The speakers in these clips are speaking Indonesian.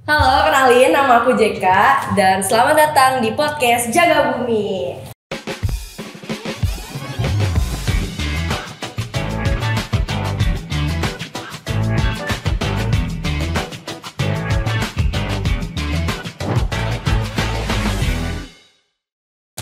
Halo, kenalin nama aku Jeka dan selamat datang di podcast Jaga Bumi.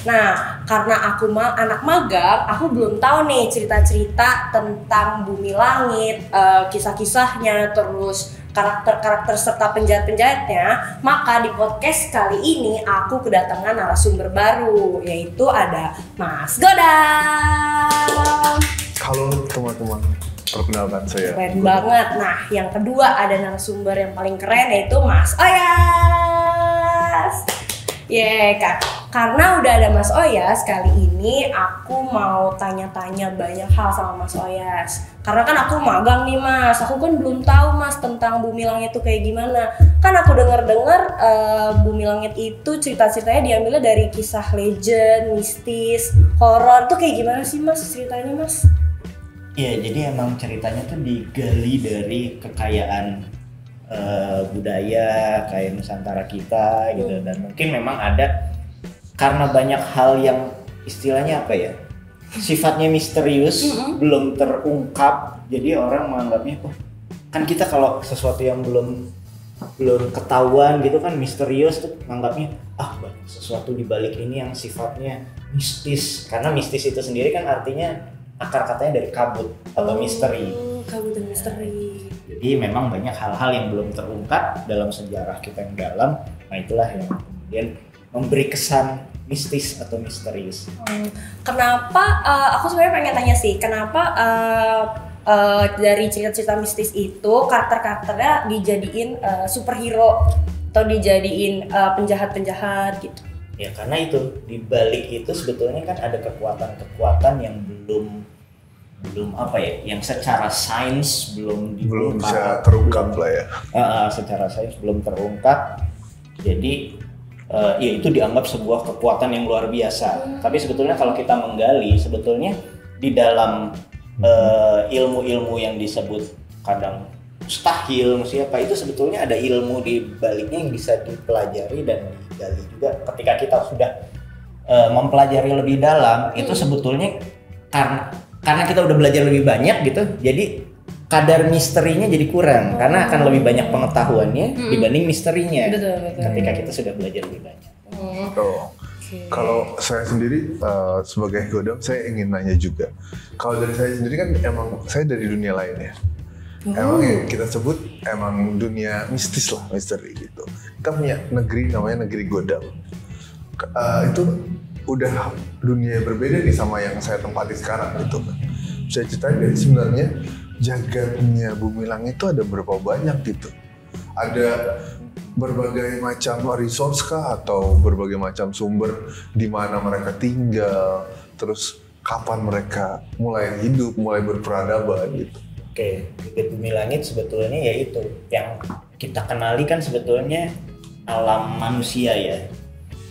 Nah, karena aku anak magang, aku belum tahu nih cerita-cerita tentang bumi langit, kisah-kisahnya, terus karakter-karakter serta penjahat-penjahatnya. Maka di podcast kali ini aku kedatangan narasumber baru, yaitu ada Mas Godam. Halo teman-teman, perkenalkan saya. Keren banget. Nah, yang kedua ada narasumber yang paling keren, yaitu Mas Oyas. Kak. Karena udah ada Mas Oyas, kali ini aku mau tanya-tanya banyak hal sama Mas Oyas. Karena kan aku magang nih Mas, aku kan belum tahu Mas tentang bumi langit itu kayak gimana. Kan aku dengar-dengar bumi langit itu cerita-ceritanya diambilnya dari kisah legend, mistis, horor. Itu kayak gimana sih Mas ceritanya Mas? Iya, jadi emang ceritanya tuh digali dari kekayaan budaya kayak Nusantara kita gitu. Dan mungkin memang ada karena banyak hal yang istilahnya apa ya, sifatnya misterius, belum terungkap, jadi orang menganggapnya kan kita kalau sesuatu yang belum ketahuan gitu kan misterius tuh menganggapnya sesuatu di balik ini yang sifatnya mistis, karena mistis itu sendiri kan artinya akar katanya dari kabut atau misteri. Kabut dan misteri. Jadi memang banyak hal-hal yang belum terungkap dalam sejarah kita yang dalam. Nah itulah yang kemudian memberi kesan mistis atau misterius. Kenapa? Aku sebenarnya pengen tanya sih, kenapa dari cerita-cerita mistis itu karakter-karakternya dijadiin superhero atau dijadiin penjahat-penjahat gitu? Ya karena itu di balik itu sebetulnya kan ada kekuatan-kekuatan yang belum yang secara sains belum bisa terungkap lah ya. Secara sains belum terungkap. Jadi ya itu dianggap sebuah kekuatan yang luar biasa. Tapi sebetulnya kalau kita menggali, sebetulnya di dalam ilmu-ilmu yang disebut kadang mustahil, itu sebetulnya ada ilmu di baliknya yang bisa dipelajari dan digali juga. Ketika kita sudah mempelajari lebih dalam, itu sebetulnya karena kita udah belajar lebih banyak gitu, jadi kadar misterinya jadi kurang karena akan lebih banyak pengetahuannya dibanding misterinya. Betul. Ketika kita sudah belajar lebih banyak. Kalau saya sendiri sebagai Godam, saya ingin nanya juga. Kalau dari saya sendiri kan emang saya dari dunia lain ya. Emang yang kita sebut emang dunia mistis lah, misteri gitu. Kita punya negeri namanya negeri Godam. Itu udah dunia berbeda nih sama yang saya tempati sekarang gitu kan. Saya ceritain dari sebenarnya jagatnya bumi langit itu ada berapa banyak gitu. Ada berbagai macam resource kah atau berbagai macam sumber di mana mereka tinggal, terus kapan mereka mulai hidup, mulai berperadaban gitu. Oke, jagat bumi langit sebetulnya yaitu yang kita kenali kan sebetulnya alam manusia ya.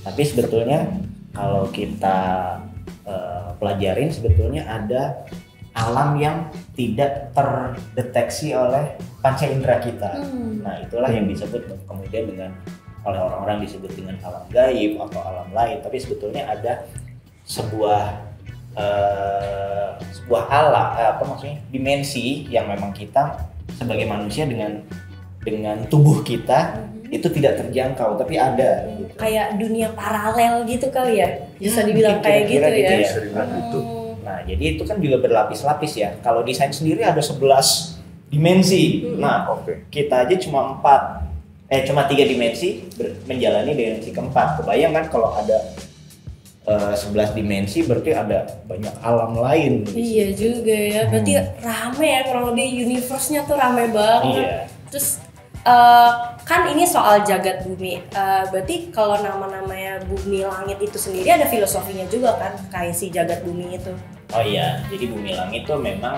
Tapi sebetulnya kalau kita pelajarin sebetulnya ada alam yang tidak terdeteksi oleh panca indera kita. Nah itulah yang disebut kemudian oleh orang-orang disebut dengan alam gaib atau alam lain. Tapi sebetulnya ada sebuah dimensi yang memang kita sebagai manusia dengan tubuh kita itu tidak terjangkau, tapi ada. Gitu. Kayak dunia paralel gitu kali ya? Bisa dibilang kayak gitu ya? Bisa dibilang gitu. Nah, jadi itu kan juga berlapis-lapis ya. Kalau di sains sendiri ada 11 dimensi. Nah, kita aja cuma 3 dimensi menjalani dimensi keempat. Kebayang kan kalau ada 11 dimensi berarti ada banyak alam lain. Iya juga ya. Berarti rame ya, kalau di universe-nya tuh rame banget. Iya. Terus kan ini soal jagat bumi. Berarti kalau nama-namanya bumi langit itu sendiri ada filosofinya juga kan, kayak si jagat bumi itu. Oh iya, jadi bumi langit itu memang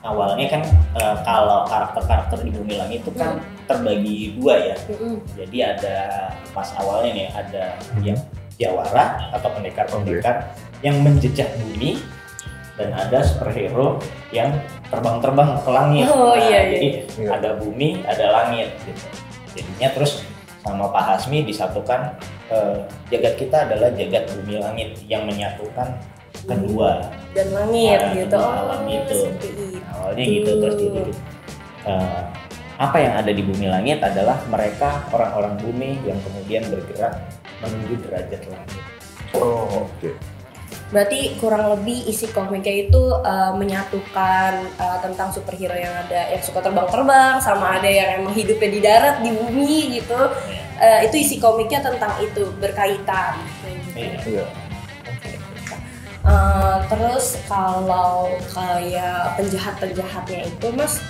awalnya kan kalau karakter-karakter di bumi langit itu kan terbagi 2 ya. Jadi ada pas awalnya nih ada yang jawara atau pendekar-pendekar yang menjejak bumi, dan ada superhero yang terbang-terbang ke langit. Oh, iya. Jadi ada bumi, ada langit gitu. Jadinya terus sama Pak Hasmi disatukan, jagat kita adalah jagat bumi langit yang menyatukan kedua Dan langit gitu. alam itu. Seperti itu. Awalnya gitu, terus jadi apa yang ada di bumi langit adalah mereka orang-orang bumi yang kemudian bergerak menuju derajat langit. Oh, oke. Berarti kurang lebih isi komiknya itu menyatukan tentang superhero yang ada yang suka terbang-terbang sama ada yang emang hidupnya di darat, di bumi gitu. Itu isi komiknya tentang itu, berkaitan. Iya. Terus kalau kayak penjahat-penjahatnya itu Mas,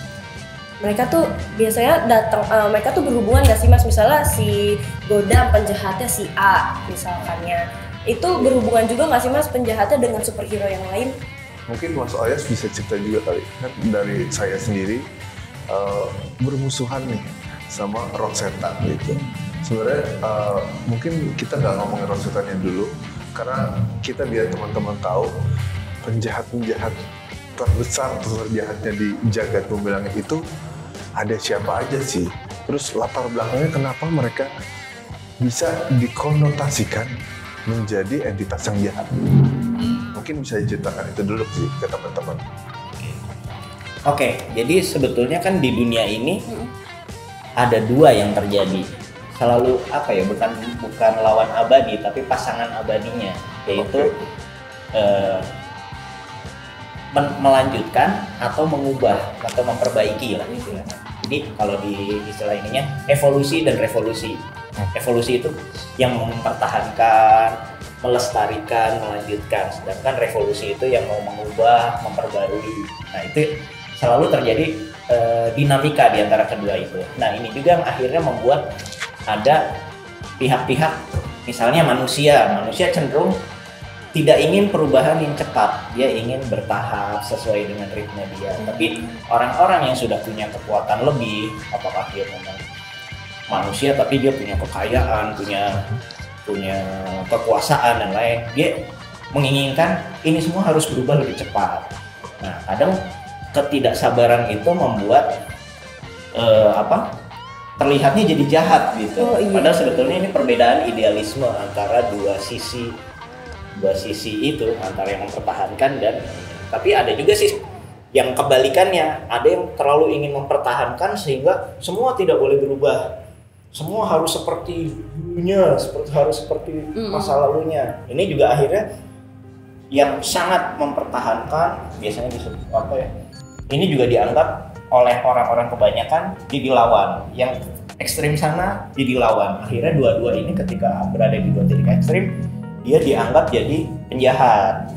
mereka tuh biasanya datang, mereka tuh berhubungan gak sih Mas? Misalnya si Godam penjahatnya si A misalkannya, itu berhubungan juga gak sih Mas penjahatnya dengan superhero yang lain? Mungkin Mas Oyas bisa cerita juga kali, kan dari saya sendiri bermusuhan nih sama Rosetta gitu. Sebenarnya mungkin kita nggak ngomongin Rosettanya dulu, karena kita biar teman-teman tahu penjahat-penjahat terbesar, terjahatnya di jagat bumi langit itu ada siapa aja sih. Terus latar belakangnya kenapa mereka bisa dikonotasikan menjadi entitas yang jahat. Mungkin bisa diceritakan itu dulu sih ke teman-teman. Oke, jadi sebetulnya kan di dunia ini ada dua yang terjadi. Selalu apa ya, bukan lawan abadi tapi pasangan abadinya, yaitu melanjutkan atau mengubah atau memperbaiki lah gitu ya. Jadi kalau di istilah ininya evolusi dan revolusi. Evolusi itu yang mempertahankan, melestarikan, melanjutkan, sedangkan revolusi itu yang mau mengubah, memperbarui. Nah itu selalu terjadi dinamika di antara kedua itu. Nah ini juga yang akhirnya membuat ada pihak-pihak, misalnya manusia cenderung tidak ingin perubahan yang cepat, dia ingin bertahap sesuai dengan ritme dia. Tapi orang-orang yang sudah punya kekuatan lebih, apakah dia memang manusia tapi dia punya kekayaan, punya kekuasaan dan lain, dia menginginkan ini semua harus berubah lebih cepat. Nah, kadang ketidaksabaran itu membuat terlihatnya jadi jahat gitu. Oh, iya. Padahal sebetulnya ini perbedaan idealisme antara dua sisi itu, antara yang mempertahankan dan, tapi ada juga sih yang kebalikannya, ada yang terlalu ingin mempertahankan sehingga semua tidak boleh berubah, semua harus seperti dulunya, harus seperti masa lalunya. Ini juga akhirnya yang sangat mempertahankan biasanya disebut apa ya, ini juga dianggap oleh orang-orang kebanyakan jadi lawan, yang ekstrim sana jadi lawan. Akhirnya dua-dua ini ketika berada di dua titik ekstrim, dia dianggap jadi penjahat.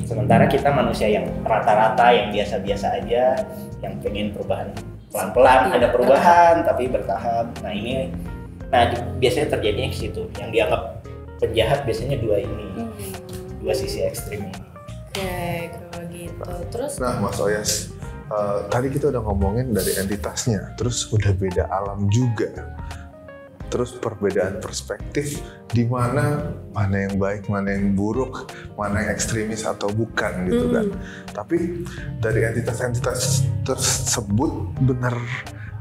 Sementara kita manusia yang rata-rata, yang biasa-biasa aja, yang pengen perubahan pelan-pelan, ada perubahan tapi bertahap. Nah biasanya terjadinya ke situ. Yang dianggap penjahat biasanya dua ini, dua sisi ekstrim ini. Oke, kalau gitu. Terus Nah, Mas Oyas, tadi kita udah ngomongin dari entitasnya, terus udah beda alam juga. Terus perbedaan perspektif di mana yang baik, mana yang buruk, mana yang ekstremis atau bukan gitu kan. Tapi dari entitas-entitas tersebut benar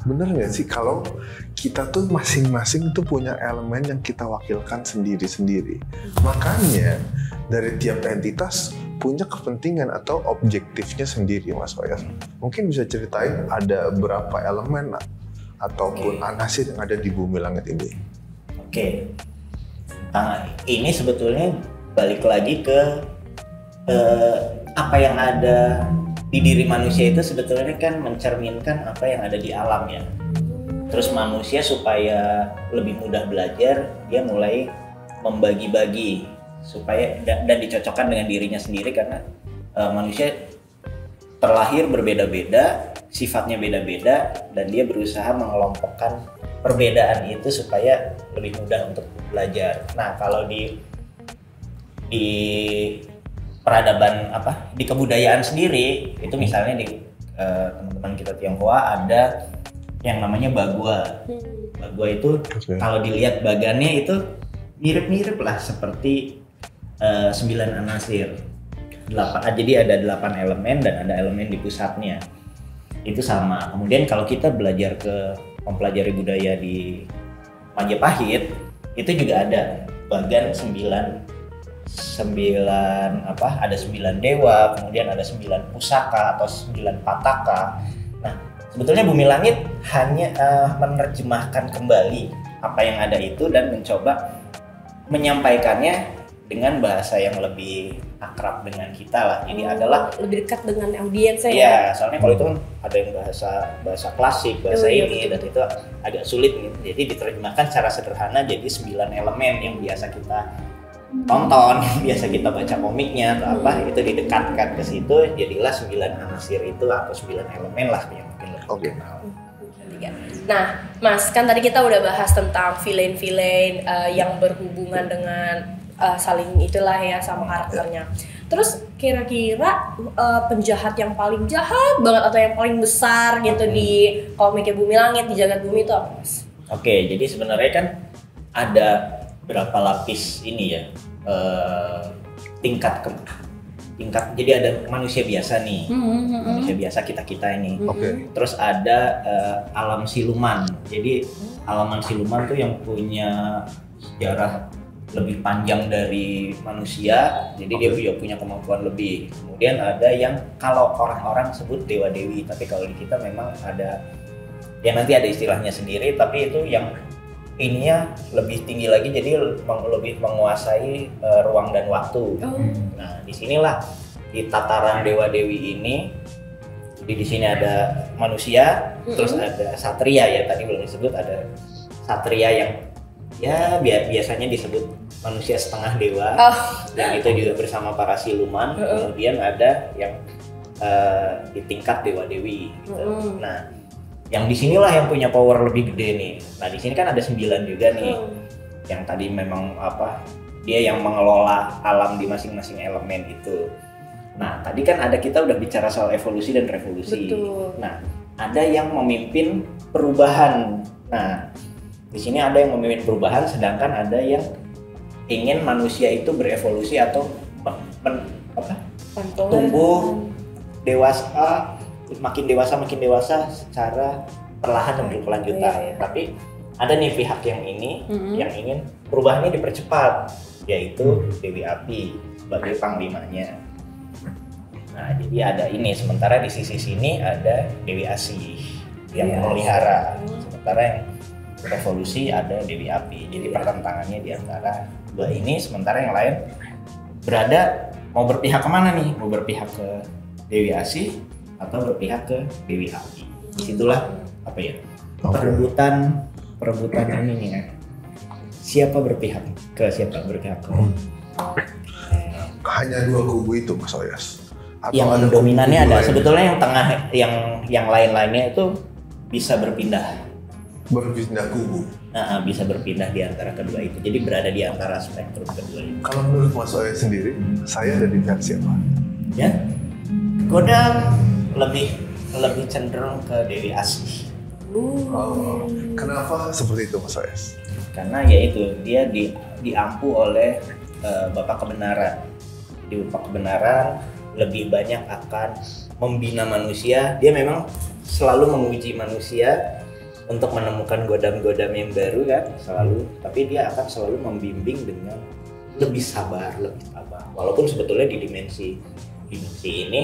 nggak sih kalau kita tuh masing-masing tuh punya elemen yang kita wakilkan sendiri-sendiri. Makanya dari tiap entitas punya kepentingan atau objektifnya sendiri, Mas Oyas. Mungkin bisa ceritain ada berapa elemen ataupun anasir yang ada di bumi langit ini. Oke. Ini sebetulnya balik lagi ke apa yang ada di diri manusia itu sebetulnya kan mencerminkan apa yang ada di alam ya. Terus manusia supaya lebih mudah belajar, dia mulai membagi-bagi supaya dan dicocokkan dengan dirinya sendiri, karena manusia terlahir berbeda-beda, sifatnya beda-beda, dan dia berusaha mengelompokkan perbedaan itu supaya lebih mudah untuk belajar. Nah, kalau di peradaban di kebudayaan sendiri, itu misalnya di teman-teman kita Tionghoa ada yang namanya Bagua. Bagua itu kalau dilihat bagannya itu mirip-mirip lah seperti 9 anasir. Jadi ada 8 elemen dan ada elemen di pusatnya. Itu sama. Kemudian kalau kita belajar mempelajari budaya di Majapahit itu juga ada bagan 9 ada 9 dewa, kemudian ada 9 pusaka atau 9 pataka. Nah, sebetulnya Bumi Langit hanya menerjemahkan kembali apa yang ada itu dan mencoba menyampaikannya dengan bahasa yang lebih akrab dengan kita lah. Jadi adalah lebih dekat dengan audiensnya ya. Iya, soalnya kalau itu kan ada yang bahasa klasik, bahasa ini, betul. dan itu agak sulit gitu. Jadi diterjemahkan secara sederhana jadi 9 elemen yang biasa kita tonton, biasa kita baca komiknya atau apa, itu didekatkan ke situ, jadilah 9 unsur itu atau 9 elemen lah yang mungkin lebih kenal. Nah, Mas, kan tadi kita udah bahas tentang villain-villain yang berhubungan dengan saling itulah ya sama karakternya. Terus kira-kira penjahat yang paling jahat banget atau yang paling besar gitu di komiknya Bumi Langit, di Jagat Bumi itu apa, Mas? Oke, jadi sebenarnya kan ada berapa lapis ini ya, tingkat. Jadi ada manusia biasa nih, manusia biasa kita ini. Terus ada alam siluman. Jadi alam siluman tuh yang punya sejarah lebih panjang dari manusia, jadi dia punya kemampuan lebih. Kemudian ada yang kalau orang-orang sebut dewa dewi, tapi kalau di kita memang ada ya nanti ada istilahnya sendiri, tapi itu yang ininya lebih tinggi lagi, jadi lebih menguasai ruang dan waktu. Nah, disinilah di tataran dewa dewi ini, di sini ada manusia, terus ada satria ya, tadi belum disebut, ada satria yang ya biasanya disebut manusia setengah dewa, dan itu juga bersama para siluman. Kemudian ada yang di tingkat dewa dewi gitu. Nah, yang disinilah yang punya power lebih gede nih. Nah, di sini kan ada 9 juga nih, yang tadi memang dia yang mengelola alam di masing-masing elemen itu. Nah, tadi kan kita udah bicara soal evolusi dan revolusi. Betul. Nah, ada yang memimpin perubahan. Nah, di sini ada yang memimpin perubahan, sedangkan ada yang ingin manusia itu berevolusi atau tumbuh dewasa, makin dewasa secara perlahan dan berkelanjutan. Tapi ada nih pihak yang ini yang ingin perubahannya dipercepat, yaitu Dewi Api sebagai panglimanya. Nah, jadi ada ini, sementara di sisi sini ada Dewi Asih yang memelihara, sementara yang revolusi ada Dewi Api. Jadi pertentangannya di antara dua ini, sementara yang lain berada mau berpihak kemana nih? Mau berpihak ke Dewi Asih atau berpihak ke Dewi Api. Disitulah perebutan ini nih ya. Siapa berpihak ke siapa? Hanya dua kubu itu, Mas Oyas. Yang dominannya ada, sebetulnya yang tengah, yang lain-lainnya itu bisa berpindah kubu. Nah, bisa berpindah di antara kedua itu. Jadi berada di antara spektrum kedua itu. Kalau menurut Mas Oyas sendiri, saya ada di pihak siapa? Ya, Godam lebih cenderung ke Dewi Asih. Kenapa seperti itu, Mas Oyas? Karena yaitu dia diampu oleh Bapak Kebenaran. Di Bapak Kebenaran lebih banyak akan membina manusia. Dia memang selalu menguji manusia untuk menemukan godam-godam yang baru kan, selalu. Tapi dia akan selalu membimbing dengan lebih sabar. Walaupun sebetulnya di dimensi ini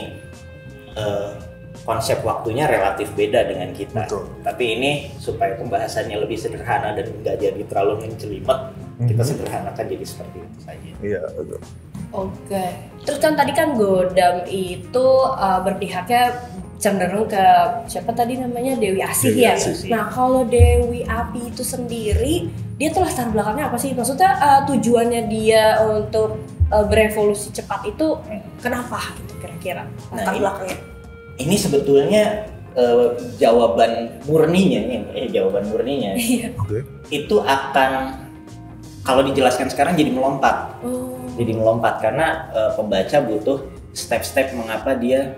konsep waktunya relatif beda dengan kita. Betul. Tapi ini supaya pembahasannya lebih sederhana dan nggak jadi terlalu mencelimet, kita sederhanakan jadi seperti itu saja. Iya, betul. Oke. Terus kan tadi kan Godam itu berpihaknya cenderung ke siapa tadi namanya, Dewi Asih ya. Nah, kalau Dewi Api itu sendiri, dia tuh latar belakangnya apa sih? Maksudnya tujuannya dia untuk berevolusi cepat itu kenapa gitu kira-kira latar belakangnya? Ini sebetulnya jawaban murninya. Itu akan, kalau dijelaskan sekarang jadi melompat. Jadi melompat karena pembaca butuh step-step mengapa dia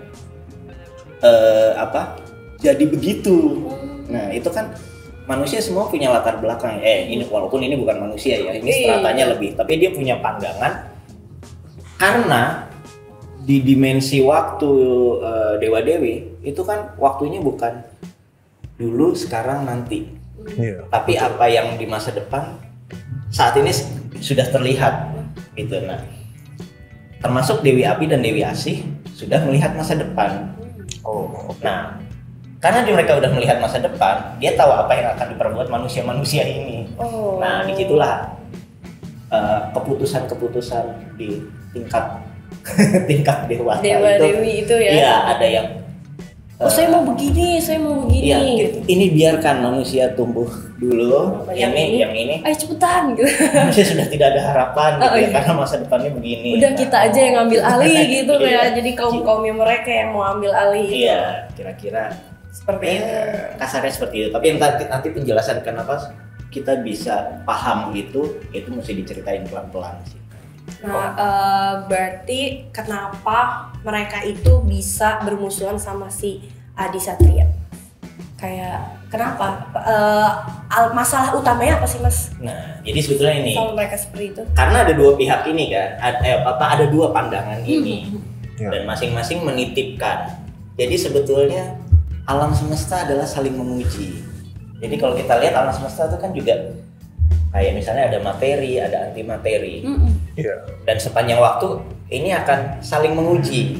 jadi begitu. Nah, itu kan manusia semua punya latar belakang. Ini walaupun ini bukan manusia ya, ini stratanya lebih, tapi dia punya pandangan karena di dimensi waktu Dewa Dewi itu kan waktunya bukan dulu, sekarang, nanti. Iya. Tapi apa yang di masa depan saat ini sudah terlihat gitu. Nah, termasuk Dewi Api dan Dewi Asih sudah melihat masa depan. Oh, Nah, karena mereka udah melihat masa depan, dia tahu apa yang akan diperbuat manusia-manusia ini. Oh. Nah, disitulah keputusan-keputusan di tingkat tingkat dewata Dewa-dewi itu ya. Iya, ada yang Saya mau begini, saya mau begini. iya, Gitu. ini biarkan manusia tumbuh dulu. Yang ini? Yang ini Ayo cepetan gitu. manusia sudah tidak ada harapan gitu ya, iya. karena masa depannya begini. Udah kita aja yang ngambil alih gitu Iya. ya. Jadi kaum-kaumnya mereka yang mau ambil alih gitu. Iya, kira-kira Seperti itu. kasarnya seperti itu. Tapi yang nanti penjelasan kenapa kita bisa paham itu mesti diceritain pelan-pelan sih. Nah, berarti kenapa mereka itu bisa bermusuhan sama si Adi Satria? Kayak kenapa? Masalah utamanya apa sih, Mas? Nah, jadi sebetulnya ini Sama mereka seperti itu? karena ada dua pihak ini kan, ada dua pandangan ini Ya. dan masing-masing menitipkan. Jadi sebetulnya alam semesta adalah saling menguji. Jadi kalau kita lihat alam semesta itu kan juga kayak misalnya ada materi, ada antimateri. Iya. Dan sepanjang waktu ini akan saling menguji.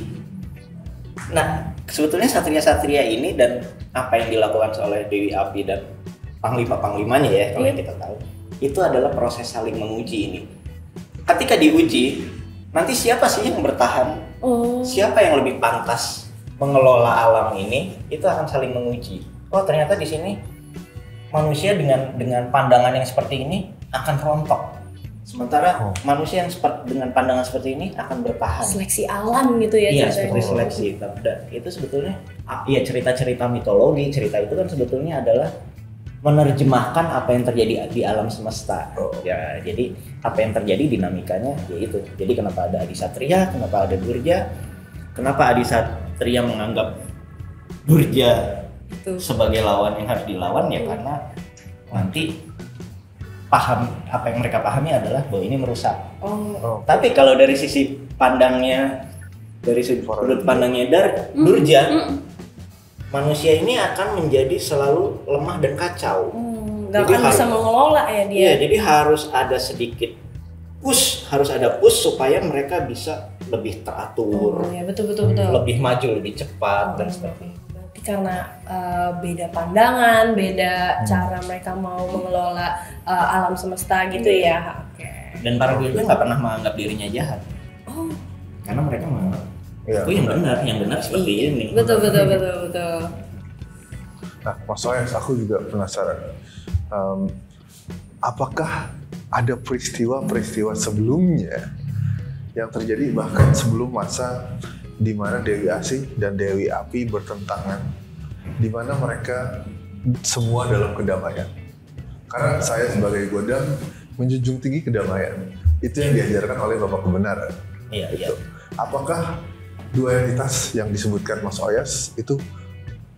Nah, sebetulnya satria-satria ini dan apa yang dilakukan oleh Dewi Api dan panglima-panglimanya ya, kalau yang kita tahu, itu adalah proses saling menguji ini. Ketika diuji, nanti siapa sih yang bertahan? Oh. Siapa yang lebih pantas mengelola alam ini? Itu akan saling menguji. Oh, ternyata di sini manusia dengan pandangan yang seperti ini akan rontok. Sementara manusia yang dengan pandangan seperti ini akan bertahan. Seleksi alam gitu ya. Iya, ceritanya. seperti seleksi. Dan itu sebetulnya ya cerita-cerita mitologi, cerita itu kan sebetulnya adalah menerjemahkan apa yang terjadi di alam semesta. Ya, jadi apa yang terjadi dinamikanya ya itu. Jadi kenapa ada Adi Satria, kenapa ada Durja? Kenapa Adi Satria menganggap Durja Itu. sebagai lawan yang harus dilawan ya karena nanti apa yang mereka pahami adalah bahwa ini merusak. Oh. Tapi kalau dari sisi pandangnya, dari sudut pandangnya Durja, manusia ini akan menjadi selalu lemah dan kacau. Gak Jadi akan bisa mengelola ya dia. Iya, jadi harus ada sedikit harus ada push supaya mereka bisa lebih teratur, Oh, ya betul. lebih maju, lebih cepat dan seperti itu. Berarti karena beda pandangan, beda cara mereka mau mengelola alam semesta gitu ya. Oke. Dan para Durja nggak pernah menganggap dirinya jahat. Oh. Karena mereka menganggap Iya. itu yang benar seperti ini. Betul. Nah, Mas Oyas, aku juga penasaran. Apakah ada peristiwa-peristiwa sebelumnya yang terjadi bahkan sebelum masa di mana Dewi Asih dan Dewi Api bertentangan, di mana mereka semua dalam kedamaian? Karena saya sebagai Godam menjunjung tinggi kedamaian. Itu yang diajarkan oleh Bapak Kebenaran. Iya. Gitu. Apakah dua entitas yang disebutkan Mas Oyas itu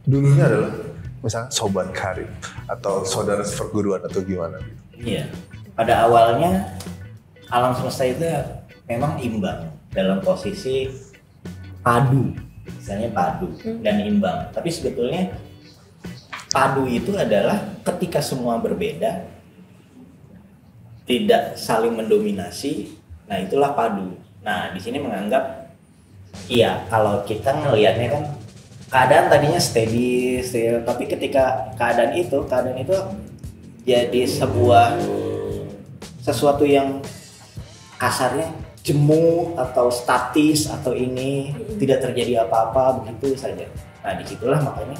dulunya adalah misalnya sobat karib atau saudara seperguruan atau gimana? Iya. Pada awalnya alam semesta itu memang imbang dalam posisi padu, misalnya padu dan imbang. Tapi sebetulnya padu itu adalah ketika semua berbeda, tidak saling mendominasi. Nah, itulah padu. Nah, di sini menganggap iya, kalau kita ngelihatnya kan keadaan tadinya steady, tapi ketika keadaan itu jadi sesuatu yang kasarnya jemu atau statis atau ini tidak terjadi apa-apa begitu saja. Nah, disitulah makanya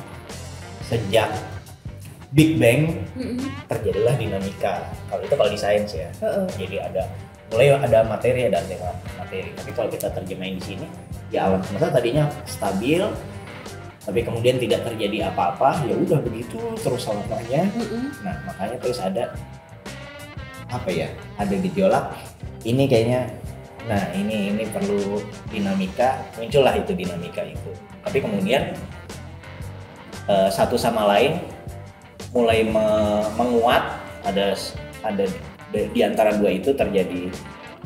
sejak Big Bang terjadilah dinamika. Kalau di sains ya. Jadi mulai ada materi, ada antimateri. Tapi kalau kita terjemahin di sini, ya alam semesta tadinya stabil, tapi kemudian tidak terjadi apa-apa, ya udah begitu terus selamanya. Nah, makanya terus ada ada gejolak. Ini kayaknya, nah ini perlu dinamika, muncullah itu dinamika itu. Tapi kemudian satu sama lain mulai menguat, ada di antara dua itu terjadi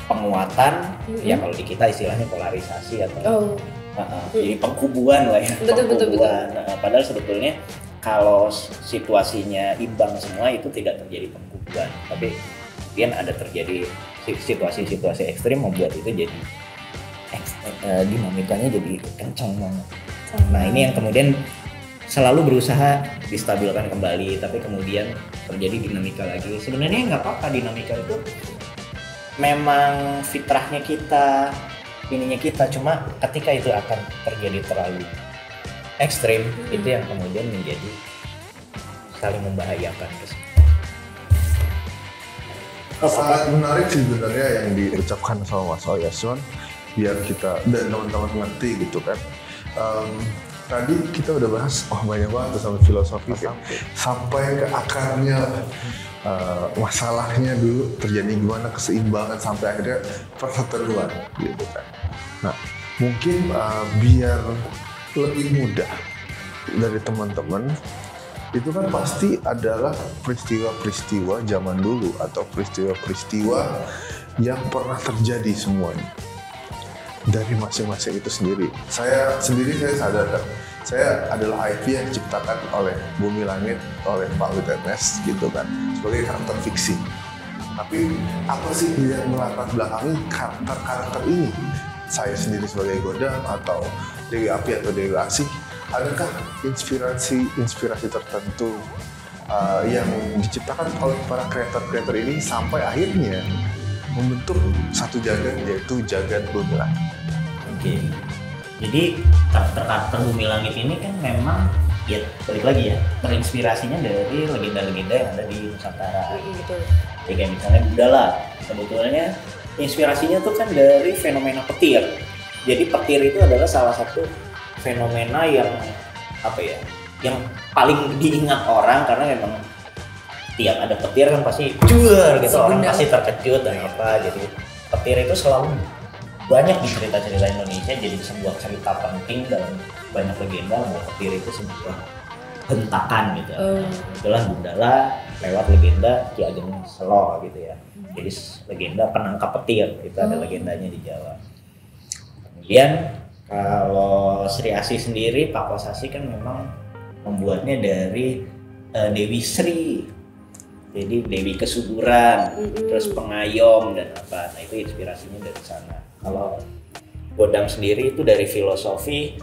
penguatan. Ya kalau di kita istilahnya polarisasi atau jadi pengkubuan lah ya. Betul. Nah, padahal sebetulnya kalau situasinya imbang semua itu tidak terjadi pembukuan, tapi kemudian ada terjadi situasi-situasi ekstrim membuat itu jadi dinamikanya jadi kencang banget. Nah ini yang kemudian selalu berusaha distabilkan kembali, tapi kemudian terjadi dinamika lagi. Sebenarnya nggak apa-apa, dinamika itu memang fitrahnya kita, ininya kita. Cuma ketika itu akan terjadi terlalu ekstrim, itu yang kemudian menjadi saling membahayakan. Sangat menarik sih sebenarnya yang diucapkan sama Mas Oyas, cuman biar kita dan teman-teman ngerti gitu kan. Tadi kita udah bahas banyak banget tuh sama filosofi kan? Sampai ke akarnya masalahnya dulu terjadi gimana, keseimbangan sampai akhirnya perseteruan gitu kan. Nah mungkin biar lebih mudah dari teman-teman, itu kan pasti adalah peristiwa-peristiwa zaman dulu atau peristiwa-peristiwa yang pernah terjadi semuanya dari masing-masing itu sendiri. Saya sadar kan, saya adalah IP yang diciptakan oleh Bumi Langit, oleh Pak WTMS gitu kan, sebagai karakter fiksi. Tapi apa sih yang melatar belakangi karakter-karakter ini? Saya sendiri sebagai Godam atau Dewi Api atau Dewi Asih, adakah inspirasi tertentu yang diciptakan oleh para kreator-kreator ini sampai akhirnya membentuk satu jagat, yaitu jagat Bumi Langit? Oke. Jadi karakter Bumi Langit ini kan memang ya balik lagi ya, terinspirasinya dari legenda-legenda yang ada di Nusantara. Betul. Ya kayak misalnya Gundala, sebetulnya inspirasinya tuh kan dari fenomena petir. Jadi petir itu adalah salah satu fenomena yang yang paling diingat orang, karena memang tiap ada petir kan pasti juar gitu, orang pasti terkejut dan apa. Jadi petir itu selalu banyak di cerita-cerita Indonesia, jadi sebuah cerita penting dalam banyak legenda bahwa petir itu sebuah hentakan gitu. Itulah Gundala lewat legenda Ki Ageng Selo gitu ya. Jadi legenda penangkap petir itu ada legendanya di Jawa. Kemudian kalau Sri Asih sendiri, Pak Kosasi kan memang membuatnya dari Dewi Sri. Jadi Dewi Kesuburan, terus Pengayom dan apa. Nah itu inspirasinya dari sana. Kalau Godam sendiri itu dari filosofi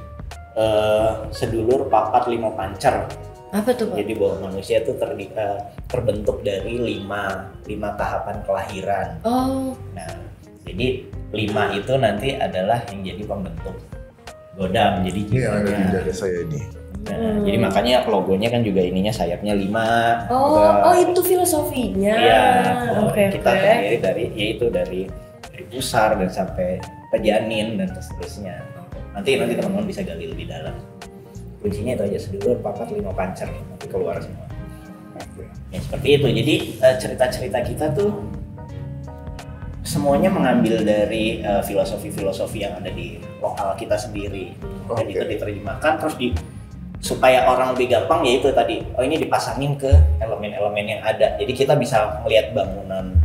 sedulur papat lima pancer. Apa tuh Pak? Jadi bahwa manusia itu terbentuk dari lima tahapan kelahiran. Nah jadi 5 itu nanti adalah yang jadi pembentuk Godam. Jadi ini yang ada di dada saya ini. Nah, jadi makanya logonya kan juga ininya sayapnya 5. Itu filosofinya. Iya. Oke. Kita terdiri dari pusar dan sampai pejanin dan seterusnya. Nanti teman-teman bisa gali lebih dalam. Kuncinya itu aja, sedulur papat lima pancer, nanti keluar semua. Ya seperti itu. Jadi cerita-cerita kita tuh semuanya mengambil dari filosofi-filosofi yang ada di lokal kita sendiri. Dan itu diterjemahkan terus supaya orang lebih gampang, yaitu tadi ini dipasangin ke elemen-elemen yang ada. Jadi kita bisa melihat bangunan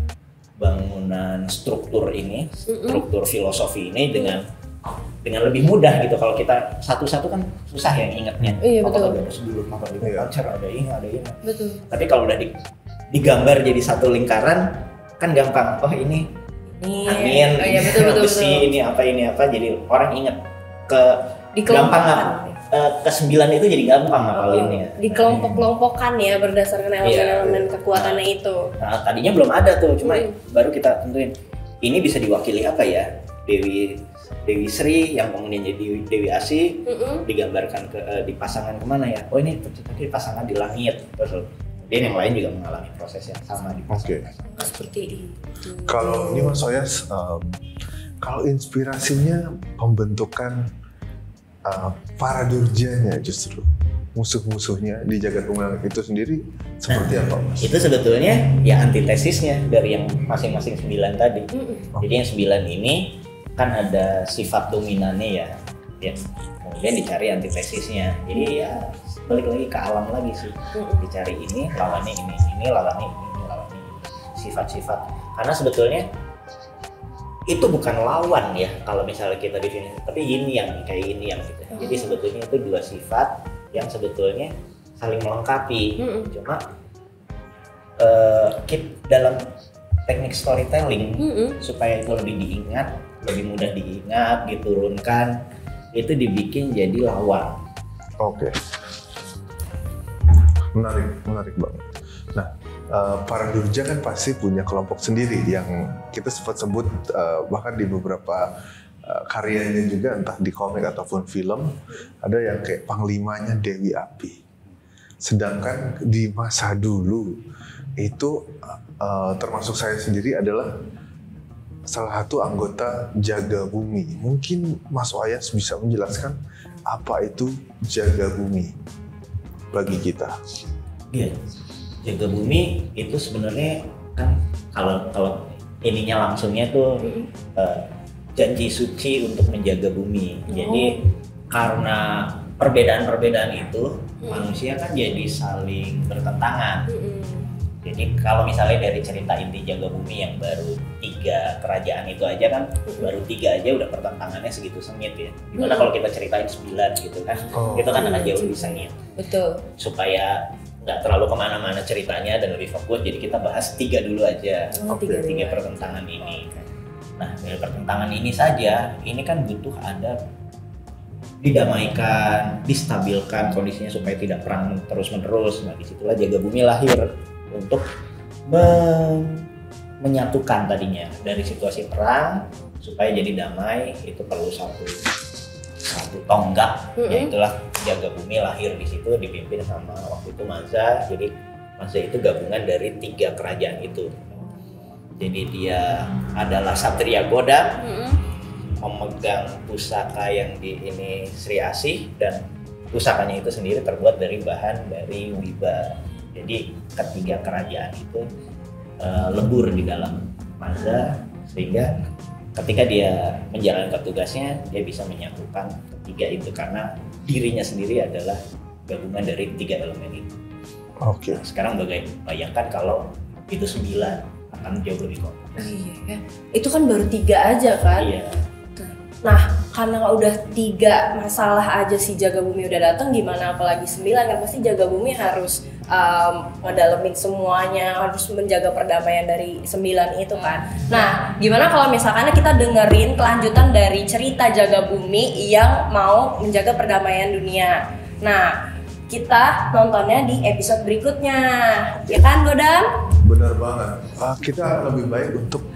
struktur ini, struktur filosofi ini dengan lebih mudah gitu. Kalau kita satu-satu kan susah ya ingatnya. Iya betul. Ada sedulur maka pancer, ada ini. Betul. Tapi kalau udah digambar jadi satu lingkaran kan gampang. Oh ini angin, betul. besi, ini apa, jadi orang ingat gampang ke 9 itu jadi gampang ngapalinnya. Dikelompok-kelompokkan ya berdasarkan elemen-elemen kekuatannya itu. Nah, tadinya belum ada tuh, cuma baru kita tentuin ini bisa diwakili apa ya? Dewi Sri yang kemudian jadi Dewi Asih, digambarkan dipasangkan kemana ya? Oh ini dipasangkan di langit. Terus kemudian yang lain juga mengalami proses yang sama di seperti itu. Kalau ini Mas Oyas, kalau inspirasinya pembentukan para durjanya, justru musuh-musuhnya di jagat Bumi Langit itu sendiri seperti apa Mas? Itu sebetulnya ya antitesisnya dari yang masing-masing 9 tadi. Jadi yang 9 ini kan ada sifat dominannya ya. Kemudian dicari antitesisnya. Jadi ya balik lagi ke alam lagi sih. Dicari ini lawannya ini lawannya ini lawannya ini. Sifat-sifat. Karena sebetulnya itu bukan lawan ya kalau misalnya kita di sini, tapi yin yang kayak ini yang gitu. Jadi sebetulnya itu dua sifat yang sebetulnya saling melengkapi. Mm-mm. Cuma dalam teknik storytelling supaya itu lebih diingat, lebih mudah diingat, diturunkan, itu dibikin jadi lawan. Oke. Menarik banget. Nah, para durja kan pasti punya kelompok sendiri yang kita sempat sebut bahkan di beberapa karyanya juga, entah di komik ataupun film, ada yang kayak panglimanya Dewi Api. Sedangkan di masa dulu itu termasuk saya sendiri adalah salah satu anggota Jaga Bumi. Mungkin Mas Oyas bisa menjelaskan apa itu Jaga Bumi bagi kita. Iya, Jaga Bumi itu sebenarnya kan kalau ininya langsungnya tuh janji suci untuk menjaga bumi. Jadi karena perbedaan-perbedaan itu manusia kan jadi saling bertentangan. Jadi kalau misalnya dari cerita inti Jaga Bumi yang baru 3 kerajaan itu aja kan, baru 3 aja udah pertentangannya segitu sengit ya. Gimana kalau kita ceritain 9 gitu kan, itu kan akan jauh lebih sengit. Betul. Supaya nggak terlalu kemana-mana ceritanya dan lebih fokus, jadi kita bahas 3 dulu aja. 3 pertentangan ini. Nah, dari pertentangan ini saja, ini kan butuh ada didamaikan, distabilkan kondisinya supaya tidak perang terus-menerus. Nah, disitulah Jaga Bumi lahir untuk menyatukan tadinya dari situasi perang supaya jadi damai. Itu perlu satu tonggak, yaitulah Jaga Bumi lahir di situ, dipimpin sama waktu itu Maza. Jadi Maza itu gabungan dari 3 kerajaan itu. Jadi dia adalah Satria Goda, memegang pusaka yang di ini Sri Asih, dan pusakanya itu sendiri terbuat dari bahan dari Wiba. Jadi ketiga kerajaan itu lebur di dalam Maza, sehingga ketika dia menjalankan tugasnya dia bisa menyatukan ketiga itu karena dirinya sendiri adalah gabungan dari 3 elemen itu. Oke. Nah, sekarang bayangkan kalau itu 9, akan jauh lebih kompleks. Iya, itu kan baru 3 aja kan? Iya. Nah, karena udah 3 masalah aja si Jaga Bumi udah datang, gimana apalagi 9 kan? Pasti Jaga Bumi harus ngedalemin semuanya, harus menjaga perdamaian dari 9 itu kan. Nah, gimana kalau misalkan kita dengerin kelanjutan dari cerita Jaga Bumi yang mau menjaga perdamaian dunia. Nah, kita nontonnya di episode berikutnya, ya kan Godam? Benar banget. Kita lebih baik untuk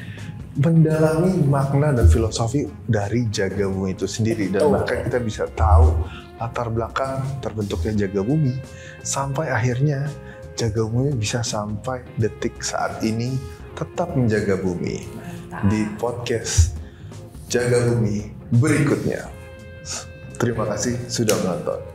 mendalami makna dan filosofi dari Jaga Bumi itu sendiri, dan bahkan kita bisa tahu latar belakang terbentuknya Jaga Bumi sampai akhirnya Jaga Bumi bisa sampai detik saat ini tetap menjaga bumi. Mantap. Di podcast Jaga Bumi berikutnya. Terima kasih sudah menonton.